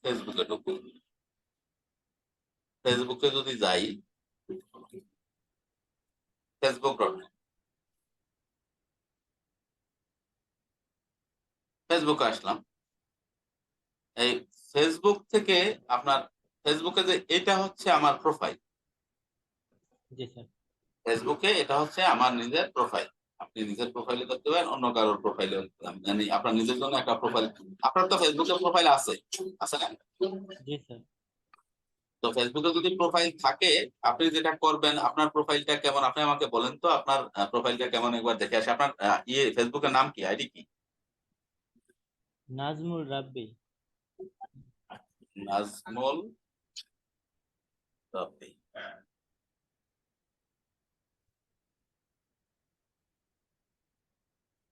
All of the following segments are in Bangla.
ফেসবুকে ঢুকবো। ফেসবুকে যদি যাই, ফেসবুক ফেসবুকে আসলাম। এই ফেসবুক থেকে আপনার ফেসবুকে যে এটা হচ্ছে আমার প্রোফাইল। জি স্যার। ফেসবুকে এটা হচ্ছে আমার নিজের প্রোফাইল। আপনি নিজের প্রোফাইলে করতে পারেন, অন্য কারোর প্রোফাইলে মানে আপনার নিজের জন্য একটা প্রোফাইল। আপনার তো ফেসবুকে প্রোফাইল আছে না? জি স্যার। তো ফেসবুকে যদি প্রোফাইল থাকে, আপনি যেটা করবেন, আপনার প্রোফাইলটা কেমন আপনি আমাকে বলেন তো, আপনার প্রোফাইলটা কেমন একবার দেখে আসি। আপনার ফেসবুকের নাম কি, আইডি কি? নাজমুল রাব্বি। নাজমুল রাব্বি।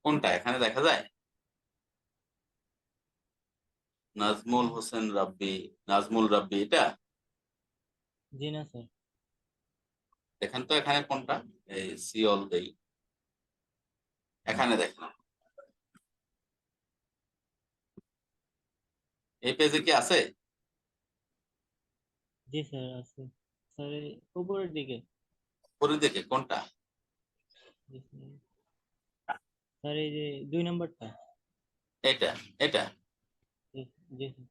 কোনটা এখানে দেখা যায়? নাজমুল হোসেন রাব্বি, নাজমুল রাব্বি এটা জি না স্যার। দেখেন তো, এখানে কোনটা? এই সিওল দেই, এখানে দেখলাম। এই পেজে কি আছে? জি স্যার আছে স্যার, উপরের দিকে। পরে দেখে কোনটা? জি স্যার। স্যার এই যে 2 নম্বরটা। এটা এটা জি জি স্যার।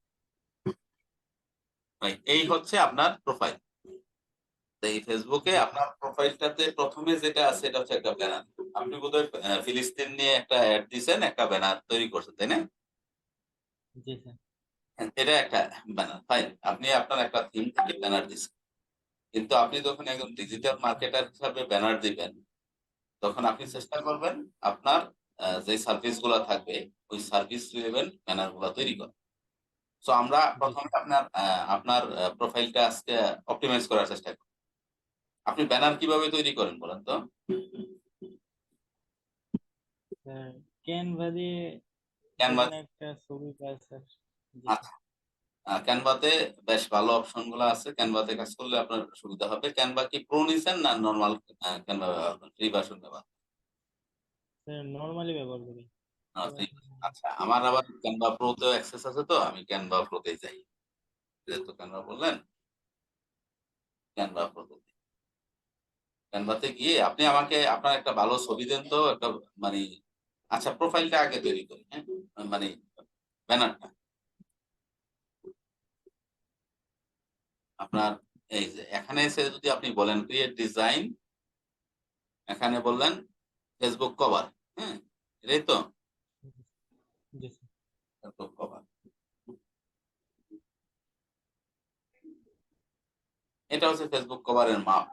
এই হচ্ছে আপনার প্রোফাইল। এই ফেসবুকে জি স্যার। আপনার প্রোফাইলটাতে প্রথমে যেটা আছে এটা হচ্ছে একটা ব্যানার। আপনি বোধহয় ফিলিস্তিন নিয়ে একটা অ্যাড দিয়েছেন, একটা ব্যানার তৈরি করছেন, তাই না? জি স্যার। এটা একটা ব্যানার, ফাইন। আপনি আপনার একটা থিম থেকে ব্যানার দিচ্ছেন। কিন্তু আপনি যখন একজন ডিজিটাল মার্কেটার হিসাবে ব্যানার দিবেন, তখন আপনি চেষ্টা করবেন আপনার যে সার্ভিস গুলা থাকবে, ওই সার্ভিস রিলেভেন্ট ব্যানার গুলা তৈরি করা। সো আমরা জি প্রথমে স্যার। আপনার প্রোফাইলটা আজকে অপটিমাইজ করার চেষ্টা করি। আপনি ব্যানার কিভাবে তৈরি করেন বলেন তো? স্যার ক্যানভা দিয়ে যে ক্যানভা। কোনো একটা ছবি পায় স্যার। জি স্যার। আচ্ছা, ক্যানভাতে বেশ ভালো অপশন গুলো আছে। ক্যানভাতে কাজ করলে আপনার সুবিধা হবে। ক্যানভা কি প্রো নিছেন না নরমাল ক্যানভা ব্যবহার করেন? ফ্রি ভার্সন ব্যবহার স্যার নরমালি ব্যবহার করি। free। আচ্ছা, আমার আবার ক্যানভা প্রো তেও অ্যাক্সেস আছে, তো আমি ক্যানভা প্রোতেই যাই। যেহেতু ক্যানভা বললেন, ক্যানভা প্রোতে যাই। ক্যানভাতে গিয়ে আপনি আমাকে আপনার একটা ভালো ছবি দেন তো, একটা মানে, আচ্ছা প্রোফাইলটা আগে তৈরি করি, হ্যাঁ? মানে ব্যানারটা আপনার, এই যে এখানে এসে যদি আপনি বলেন ক্রিয়েট ডিজাইন, এখানে বললেন ফেসবুক কভার, হ্যাঁ, এটাই তো জি স্যার। Facebook cover. এটা হচ্ছে ফেসবুক কভারের মাপ।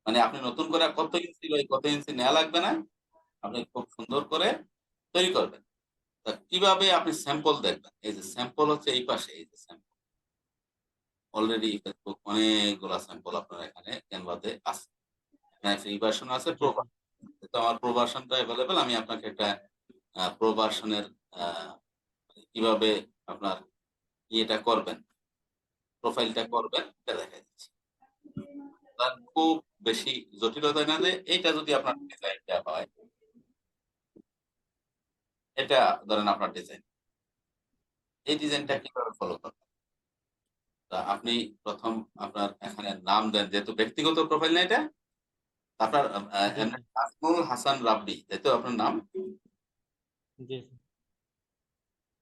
মানে আপনি নতুন করে কত ইঞ্চি বাই কত ইঞ্চি নেওয়া লাগবে না, আপনি খুব সুন্দর করে তৈরি করবেন। তা কিভাবে আপনি স্যাম্পল দেখবেন? এই যে স্যাম্পল হচ্ছে এই পাশে, এই যে স্যাম্পল, অলরেডি ফেসবুক অনেকগুলা স্যাম্পল আপনার এখানে ক্যানভাতে আছে। এখানে ফ্রি ভার্সন আছে, জি প্রো। স্যার। তো আমার প্রো ভার্সনটা অ্যাভেলেবেল, আমি আপনাকে একটা প্রো ভার্সনের কিভাবে আপনার ইয়েটা করবেন, প্রোফাইলটা করবেন, এটা দেখাই দিচ্ছি। তার খুব বেশি জটিলতা না, যে এইটা যদি আপনার ডিজাইনটা হয়, এটা ধরেন আপনার ডিজাইন, এই ডিজাইনটা জি কিভাবে ফলো করবেন? তা আপনি প্রথম আপনার এখানে নাম দেন, যেহেতু ব্যক্তিগত প্রোফাইল না এটা, আপনার জি এমনি স্যার। নাজমুল হাসান রাব্বি, তাই তো আপনার নাম? জি sir.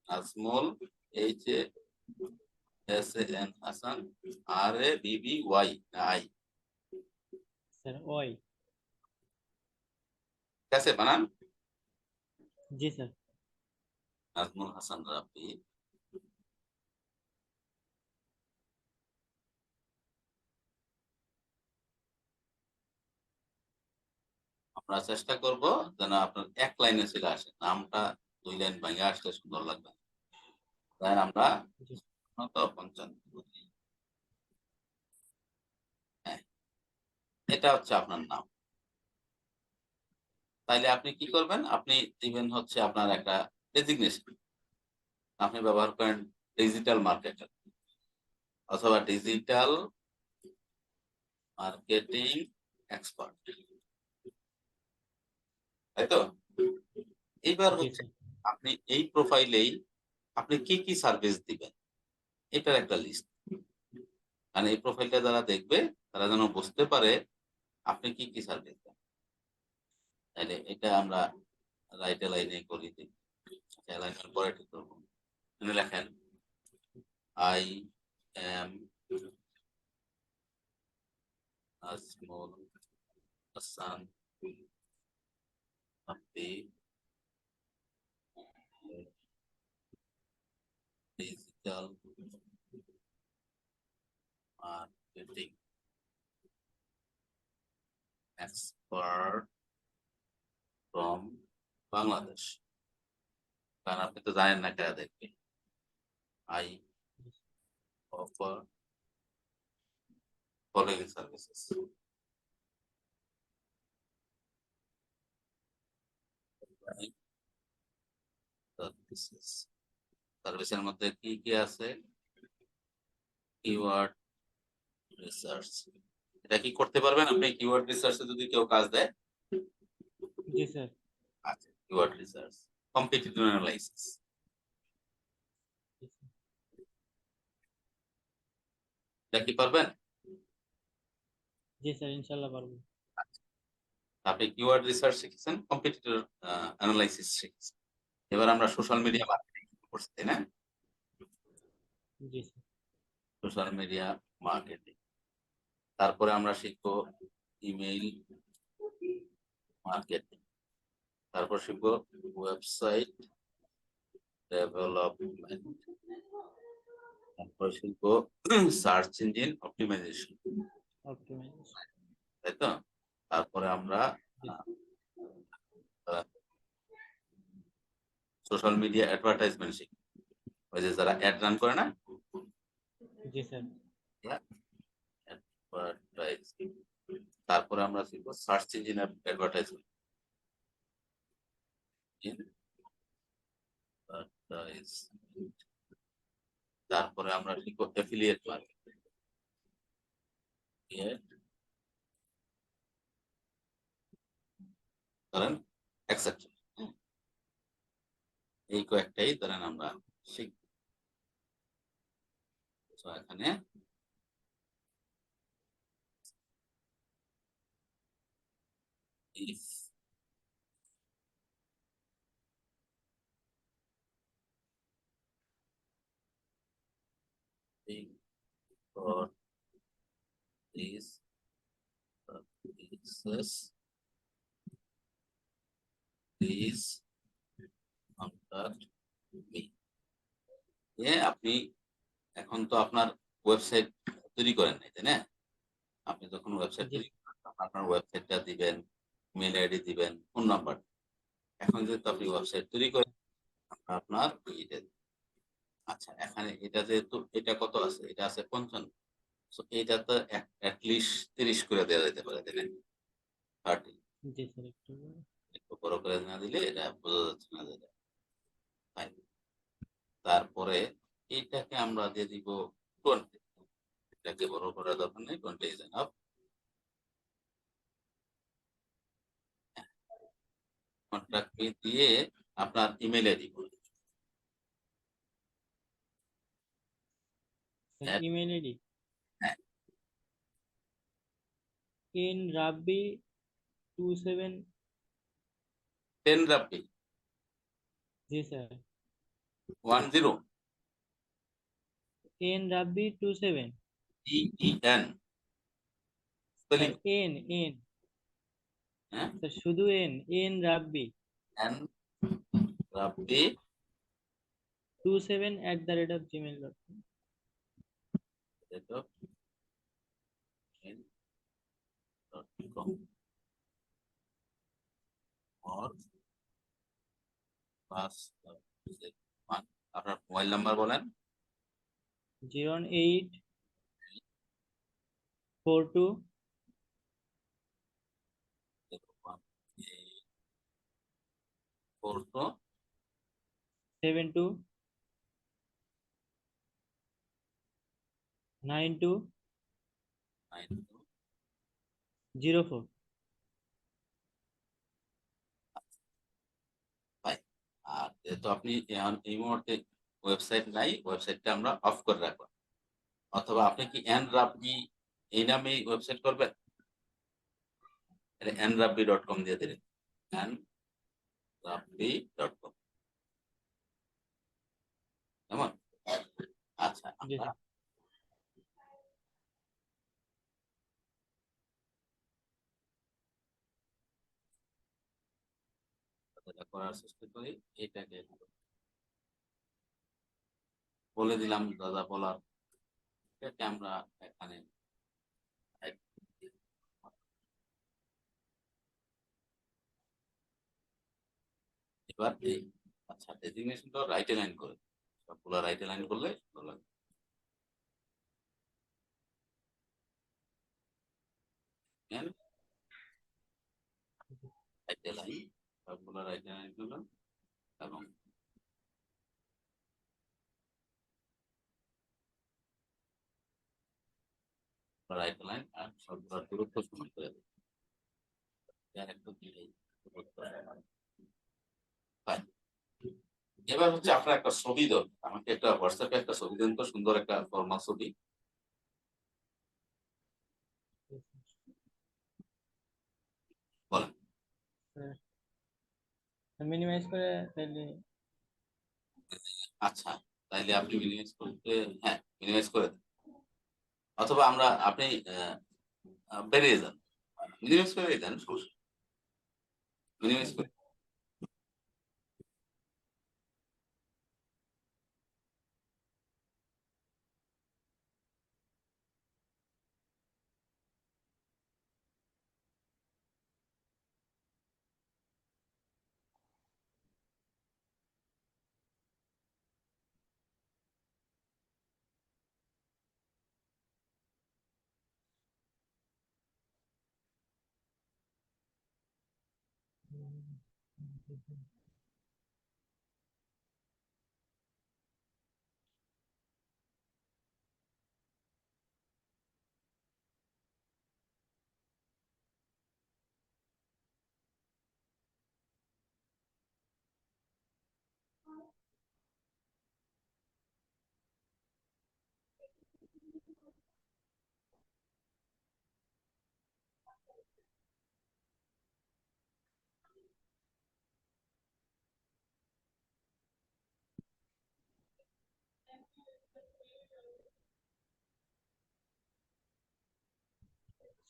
Nazmul, H A S A N Hasan, R A B B Y I, sir ওই। ঠিক আছে বানান? জি স্যার। নাজমুল হাসান রাব্বি। আমরা চেষ্টা করব যেন আপনার এক লাইনে চলে আসে, নামটা 2 লাইন ভাঙে আসলে সুন্দর লাগবে। তাই আমরা জি। 55 বলি। হ্যাঁ, এটা হচ্ছে আপনার নাম। তাইলে আপনি কি করবেন? আপনি দিবেন হচ্ছে আপনার একটা ডেজিগনেশন। আপনি ব্যবহার করেন ডিজিটাল মার্কেটার অথবা ডিজিটাল মার্কেটিং এক্সপার্ট, তাই তো? এইবার জি হচ্ছে স্যার। আপনি এই প্রোফাইলেই আপনি কি কি সার্ভিস দিবেন, এটার একটা লিস্ট। মানে এই প্রোফাইলটা যারা দেখবে তারা যেন বুঝতে পারে আপনি কি, কি সার্ভিস দেন। তাইলে এটা আমরা রাইট এলাইনে করি দিই। অ্যালাইনমেন্ট পরে ঠিক করব। এখানে লেখেন I am a small son of the digital marketing expert from Bangladesh. কারণ আপনি তো জানেন না কারা দেখবে। I offer following services. সার্ভিসের মধ্যে কি কি আছে? Keyword research. এটা কি করতে পারবেন আপনি? কিওয়ার্ড রিসার্চে যদি কেউ কাজ দেয়? জি স্যার। আচ্ছা, কিওয়ার্ড রিসার্চ, কম্পিটিটিভ অ্যানালাইসিস, এটা কি পারবেন? জি স্যার, ইনশাল্লাহ পারবো। আপনি কিওয়ার্ড রিসার্চ শিখেছেন, কম্পিটিটর অ্যানালাইসিস শিখেছেন। এবার আমরা সোশ্যাল মিডিয়া মার্কেটিং করছি, তাই না? জি স্যার। সোশ্যাল মিডিয়া মার্কেটিং, তারপরে আমরা শিখবো ইমেইল মার্কেটিং, তারপর শিখবো ওয়েবসাইট ডেভেলপমেন্ট, তারপর শিখবো সার্চ ইঞ্জিন অপটিমাইজেশন, অপটিমাইজেশন। তাই তো? তারপরে আমরা সোশ্যাল মিডিয়া অ্যাডভার্টাইজমেন্ট শিখবো, ওই যে যারা অ্যাড রান করে না, জি স্যার। অ্যাডভার্টাইজিং। তারপরে আমরা শিখবো সার্চ ইঞ্জিন অ্যাডভার্টাইজমেন্ট, তারপরে আমরা শিখবো অ্যাফিলিয়েট মার্কেটিং, ধরেন এক্সেট্রা। এই কয়েকটাই ধরেন আমরা শিখবো। তো এখানে if for these purposes please contact me. আপনি এখন তো আপনার ওয়েবসাইট তৈরি করেন নাই, তাই না? আপনি যখন ওয়েবসাইট জি তৈরি করেন তখন আপনার ওয়েবসাইটটা দিবেন, মেল আইডি দিবেন, ফোন নাম্বার। এখন যেহেতু আপনি ওয়েবসাইট তৈরি করেন, আপনার এটা, আচ্ছা এখানে এটা যেহেতু এটা কত আছে? এটা আছে 55। সো এটা তো অ্যাটলিস্ট 30 করে দেওয়া যেতে পারে, তাই না? 30 জি স্যার। একটু একটু বড় করে না দিলে এটা বোঝা যাচ্ছে না যে এটা fine। তারপরে এইটাকে আমরা দিয়ে দিব 20। এটাকে বড় করার দরকার নেই, 20 is enough। কন্ট্যাক্ট মি দিয়ে আপনার ইমেল আইডি বলুন। স্যার, ইমেল আইডি হ্যাঁ, এন রাব্বি 27। 10 রাব্বি জি স্যার। 10 এন রাব্বি 27। EEN spelling. Sir, N N হ্যাঁ, স্যার, শুধু N N Rabbi N Rabbi 27@gmail.com। com or +1। আপনার মোবাইল নাম্বার বলেন। 0842 42 72 92 92। 04। আর যেহেতু আপনি এই মুহূর্তে ওয়েবসাইট নাই, ওয়েবসাইটটা আমরা অফ করে রাখবো। অথবা আপনি কি nrabbi এই নামেই ওয়েবসাইট করবেন? এটা nrabbi.com দিয়ে দিলেন। nrabbi.com, কেমন? আচ্ছা, জি আমরা স্যার। এটা করার চেষ্টা করি। এটাকে বলে দিলাম দাদা বলার, এটাকে আমরা এখানে এবার এই আচ্ছা ডেজিগনেশনটা রাইট অ্যালাইন করে সবগুলো রাইট অ্যালাইন করলে ভালো লাগবে। রাইট অ্যালাইন, সবগুলো রাইট অ্যালাইন করলাম এবং রাইট অ্যালাইন আর সবগুলোর দূরত্ব সমান করে দেব। একটু দিলেই দূরত্ব সমান। Fine. এবার হচ্ছে আপনার একটা ছবি দরকার, আমাকে একটা হোয়াটসঅ্যাপে একটা ছবি দেন তো, সুন্দর একটা ফরমাল ছবি। বলেন। মিনিমাইজ করে তাহলে। আচ্ছা, তাইলে আপনি মিনিমাইজ করতে, হ্যাঁ মিনিমাইজ করে দেন। অথবা আপনি বেরিয়ে যান, মিনিমাইজ করে দেন, মিনিমাইজ করে।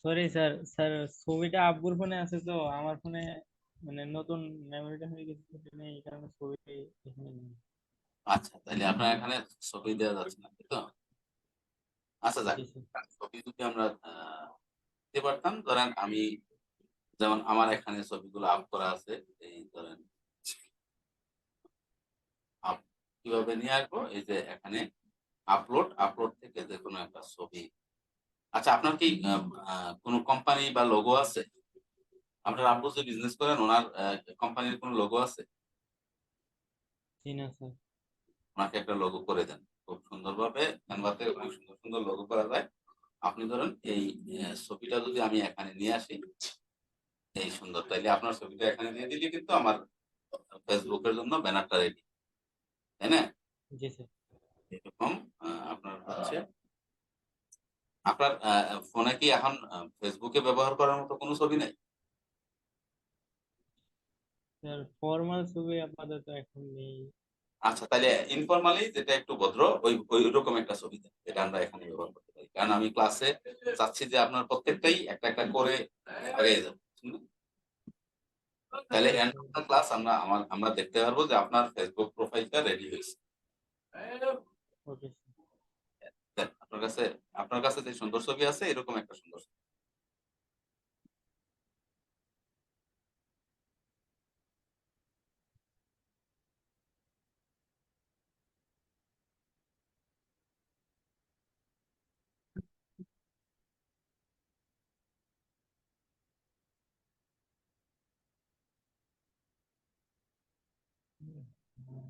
সরি স্যার, স্যার ছবিটা আব্বুর ফোনে আছে তো আমার ফোনে মানে নতুন মেমোরিটা হয়ে গেছে, সেটা নেই, এই কারণে ছবিটা এখানে নেই। আচ্ছা, তাহলে আপনার এখানে ছবি দেওয়া যাচ্ছে না, তাই তো? আচ্ছা যাক, জি স্যার। ছবি যদি আমরা দিতে পারতাম, ধরেন আমি যেমন আমার এখানে ছবিগুলো আপ করা আছে, এই ধরেন আপ কিভাবে নিয়ে আসবো, এই যে এখানে আপলোড, আপলোড থেকে যে কোনো একটা ছবি। আচ্ছা, আপনার কি কোনো কোম্পানি বা লোগো আছে? আপনার আব্বু যে বিজনেস করেন, ওনার কোম্পানির কোনো লোগো আছে? জি না স্যার। ওনাকে একটা লোগো করে দেন খুব সুন্দরভাবে, ক্যানভাতে অনেক সুন্দর সুন্দর লোগো করা যায়। আপনি ধরেন এই ছবিটা যদি আমি এখানে নিয়ে আসি, এই সুন্দর, তাইলে আপনার ছবিটা এখানে দিয়ে দিলে কিন্তু আমার ফেসবুকের জন্য ব্যানারটা রেডি, তাই না? জি স্যার। এরকম আপনার হচ্ছে আপনার ফোনে কি এখন ফেসবুকে ব্যবহার করার মতো কোনো ছবি নাই? স্যার ফর্মাল ছবি আপাতত এখন নেই। আচ্ছা, তাহলে ইনফরমালি যেটা একটু ভদ্র, ওই রকম একটা ছবি দেন, যেটা আমরা এখানে ব্যবহার করতে পারি, কারণ আমি ক্লাসে চাচ্ছি যে আপনার প্রত্যেকটাই একটা একটা করে আগে যাবে। তাহলে এন্ড অফ দ্য ক্লাস আমরা দেখতে পারবো যে আপনার ফেসবুক প্রোফাইলটা রেডি হয়েছে। ওকে দেন, আপনার কাছে যে সুন্দর ছবি আছে, এরকম একটা সুন্দর ছবি। স্যার।